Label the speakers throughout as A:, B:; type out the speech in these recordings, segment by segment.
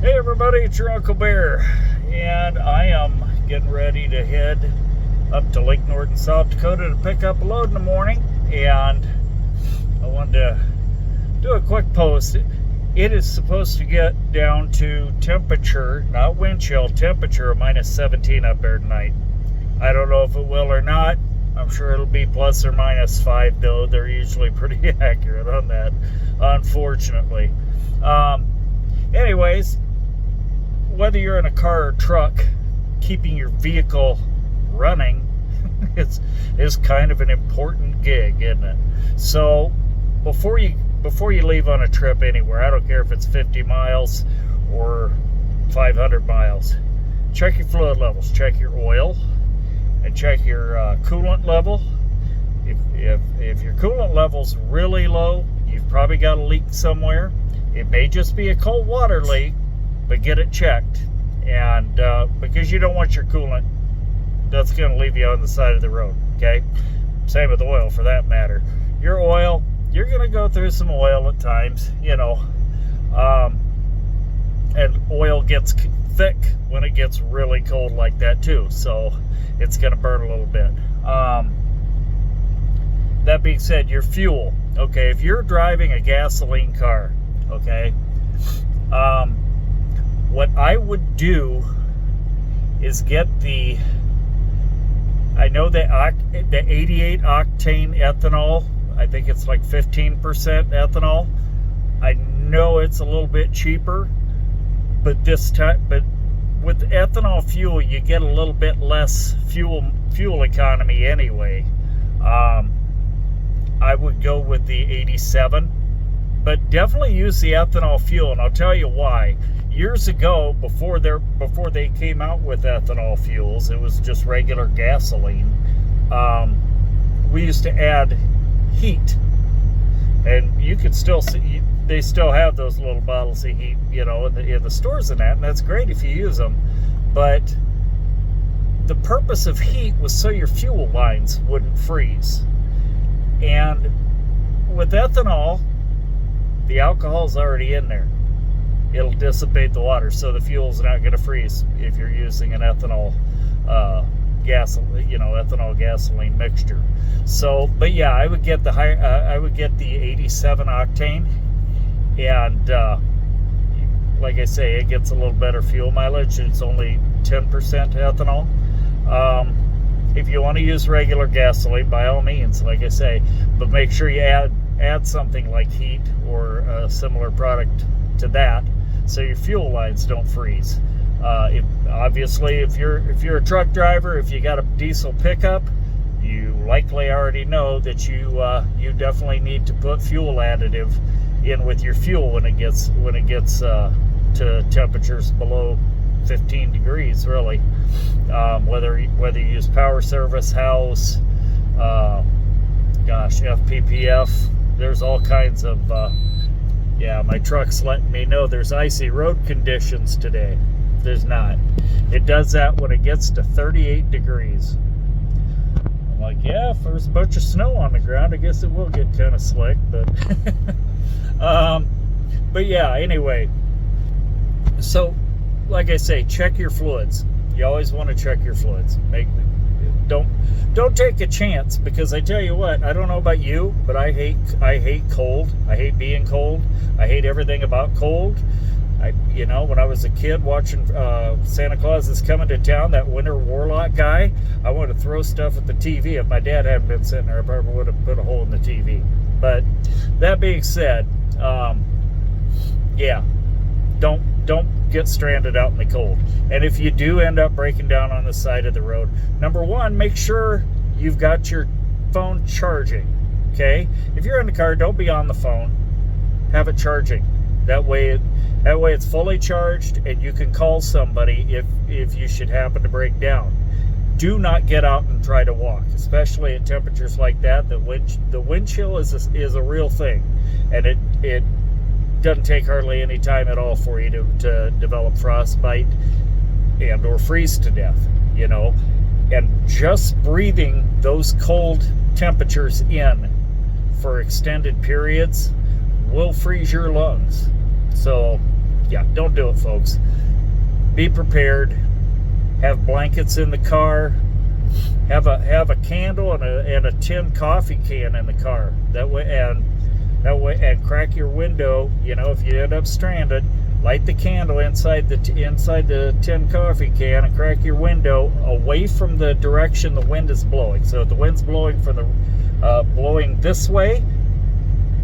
A: Hey everybody, it's your Uncle Bear, and I am getting ready to head up to Lake Norton, South Dakota to pick up a load in the morning, and I wanted to do a quick post. It is supposed to get down to temperature, not wind chill, temperature of minus 17 up there tonight. I don't know if it will or not. I'm sure it'll be plus or minus 5 though. They're usually pretty accurate on that, unfortunately. Anyways, whether you're in a car or truck, keeping your vehicle running is kind of an important gig, isn't it? So before you leave on a trip anywhere, I don't care if it's 50 miles or 500 miles, check your fluid levels, check your oil, and check your coolant level. If your coolant level's really low, you've probably got a leak somewhere. It may just be a cold water leak, but get it checked. And because you don't want your coolant that's going to leave you on the side of the road, okay? Same with oil for that matter. Your oil, you're going to go through some oil at times, you know, and oil gets thick when it gets really cold like that too, so it's going to burn a little bit. That being said, your fuel, okay, if you're driving a gasoline car, okay, what I would do is get I know the 88 octane ethanol. I think it's like 15% ethanol. I know it's a little bit cheaper, but with ethanol fuel, you get a little bit less fuel economy anyway. I would go with the 87, but definitely use the ethanol fuel, and I'll tell you why. Years ago, before they came out with ethanol fuels, it was just regular gasoline. We used to add heat, and you can still see they still have those little bottles of heat, you know, in the stores and that, and that's great if you use them. But the purpose of heat was so your fuel lines wouldn't freeze. And with ethanol, the alcohol's already in there. It'll dissipate the water, so the fuel's not going to freeze if you're using an ethanol ethanol gasoline mixture. So, but yeah, I would get the 87 octane, and like I say, it gets a little better fuel mileage. It's only 10% ethanol. If you want to use regular gasoline, by all means, like I say, but make sure you add something like heat or a similar product to that, so your fuel lines don't freeze. Obviously, if you're a truck driver, if you got a diesel pickup, you likely already know that you definitely need to put fuel additive in with your fuel when it gets to temperatures below 15 degrees, really. Whether you use Power Service, House, FPPF, there's all kinds of. Yeah, my truck's letting me know there's icy road conditions today. There's not. It does that when it gets to 38 degrees. I'm like, yeah, if there's a bunch of snow on the ground, I guess it will get kind of slick, but but yeah, anyway. So, like I say, check your fluids. You always want to check your fluids. Don't take a chance, because I tell you what, I don't know about you, but I hate cold. I hate being cold. I hate everything about cold. When I was a kid watching Santa Claus is Coming to Town, that Winter Warlock guy, I wanted to throw stuff at the TV. If my dad hadn't been sitting there, I probably would have put a hole in the TV. But that being said, yeah, don't get stranded out in the cold. And if you do end up breaking down on the side of the road, number one, make sure you've got your phone charging. Okay, if you're in the car, don't be on the phone. Have it charging. That way it's fully charged, and you can call somebody if you should happen to break down. Do not get out and try to walk, especially at temperatures like that. The wind chill is a real thing, and it doesn't take hardly any time at all for you to develop frostbite and or freeze to death, you know. And just breathing those cold temperatures in for extended periods will freeze your lungs. So yeah, don't do it, folks. Be prepared. Have blankets in the car. Have a candle and a tin coffee can in the car. That way, and crack your window. You know, if you end up stranded, light the candle inside the tin coffee can and crack your window away from the direction the wind is blowing. So if the wind's blowing from the blowing this way,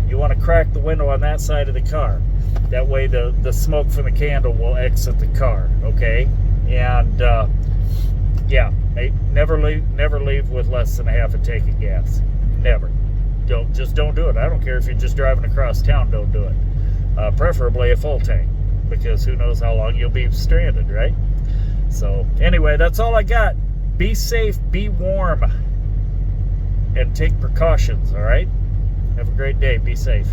A: you want to crack the window on that side of the car. That way the smoke from the candle will exit the car. Okay, and yeah, never leave with less than a half a tank of gas. Never. Don't do it. I don't care if you're just driving across town. Don't do it. Preferably a full tank, because who knows how long you'll be stranded, right? So anyway, that's all I got. Be safe, be warm, and take precautions. All right. Have a great day. Be safe.